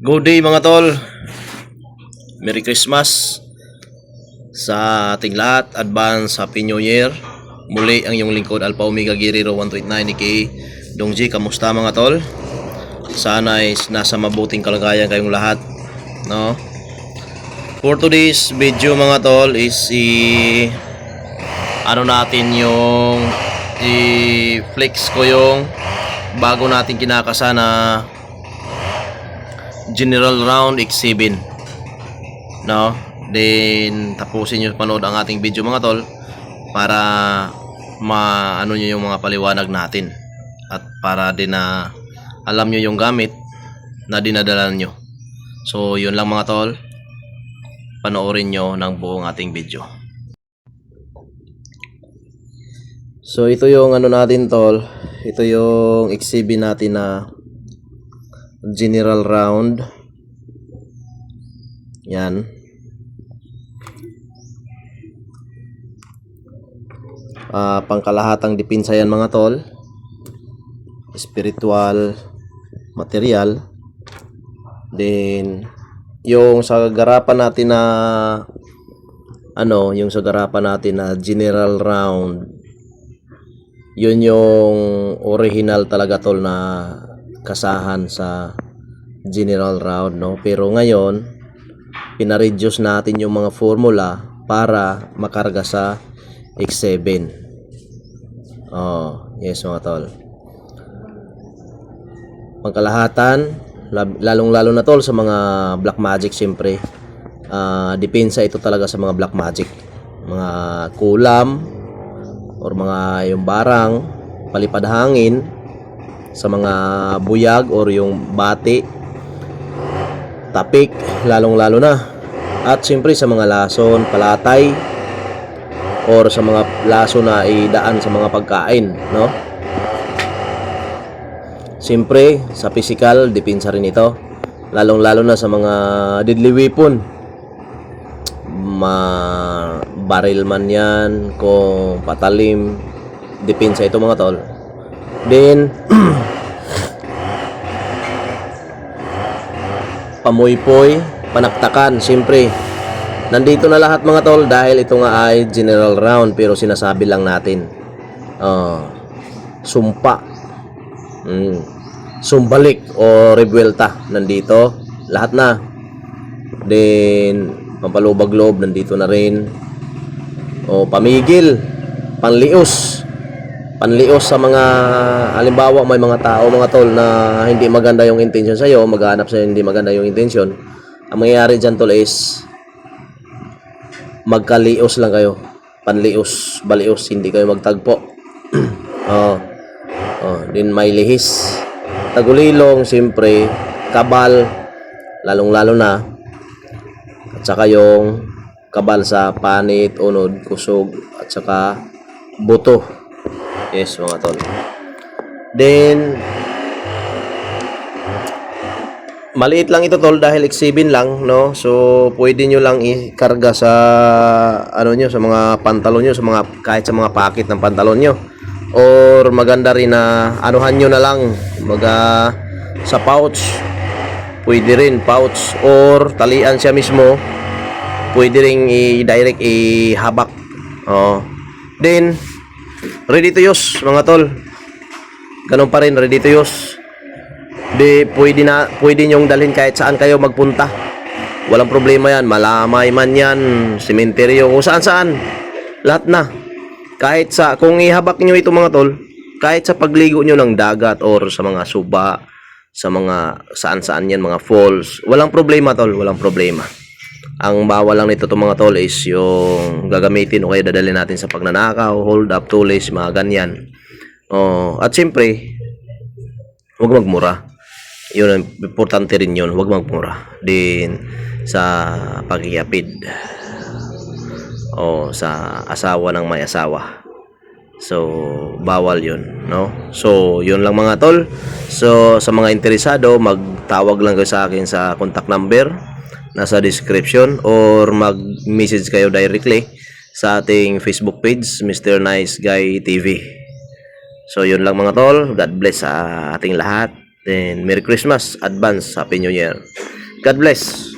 Good day mga tol. Merry Christmas sa ating lahat. Advance Happy New Year. Muli ang iyong lingkod Alpha Omega Guerrero 129 aka Dongji. Kamusta mga tol? Sana ay nasa mabuting kalagayan kayong lahat, no? For today's video mga tol is natin yung i-flex ko yung bago natin kinakasa na General Round X7, no? Then tapusin nyo panood ang ating video mga tol para maano nyo yung mga paliwanag natin at para din na alam nyo yung gamit na dinadala nyo. So yun lang mga tol, panoorin nyo ng buong ating video. So ito yung ano natin tol, ito yung X7 natin na General Round. Yan. Pangkalahatang depensa yan mga tol. Spiritual material. Then yung sa garapan natin na yung sa garapan natin na General Round, yun yung original talaga tol na kasahan sa General Round, no? Pero ngayon pina-reduce natin yung mga formula para makarga sa X7. Yes mga tol. Pangkalahatan, lalong-lalo na tol sa mga black magic, siyempre. Depensa ito talaga sa mga black magic. Mga kulam or mga yung barang, palipad hangin, sa mga buyag or yung bati, tapik, lalong-lalo na. At siyempre sa mga lason, palatay, or sa mga laso na idaan sa mga pagkain, no? Siyempre sa physical, depensa rin ito. Lalong-lalo na sa mga deadly weapon. Baril man yan, kung patalim, depensa ito mga tol. Then pamoy-poy, panaktakan, siyempre nandito na lahat mga tol dahil ito nga ay General Round, pero sinasabi lang natin. Sumpa, sumbalik o rebuelta, nandito lahat na. Then pampalubag-loob, nandito na rin. Pamigil, panlios sa mga, halimbawa may mga tao mga tol na hindi maganda yung intention sa iyo, maghanap sa hindi maganda yung intention. Ang mangyayari diyan tol is magkalios lang kayo, panlios, balios, hindi kayo magtagpo. Din may lihis, tagulilong, siyempre kabal, lalong-lalo na, at saka yung kabal sa panit, unod, kusog, at saka buto. Yes mga tol. Then maliit lang ito tol dahil X7 lang, no? So pwede nyo lang ikarga sa nyo, sa mga pantalon nyo, sa mga, kahit sa mga pocket ng pantalon nyo, or maganda rin na anuhan nyo na lang sa pouch. Pwede rin pouch or talian siya mismo, pwede rin i-direct ihabak. Then ready to use mga tol, ganun pa rin, ready to use. Pwede nyong dalhin kahit saan kayo magpunta, walang problema yan. Malamay man yan, sementeryo, kung saan lahat na. Kahit kung ihabak nyo ito mga tol, kahit sa pagligo nyo ng dagat or sa mga suba, sa mga saan yan, mga falls, walang problema tol, walang problema. Ang bawal lang nito mga tol is yung gagamitin o kaya dadalhin natin sa pagnanakaw, hold up, tulis, mga ganyan. At siyempre huwag magmura, yun ang importante rin yun, huwag magmura din sa pag-iapid o sa asawa ng may asawa. So bawal yun, no? So yun lang mga tol. So sa mga interesado, magtawag lang kayo sa akin sa contact number nasa description, or mag-message kayo directly sa ating Facebook page, Mr. Nice Guy TV. So yun lang mga tol, God bless sa ating lahat. Then, Merry Christmas, advance, Happy New Year. God bless.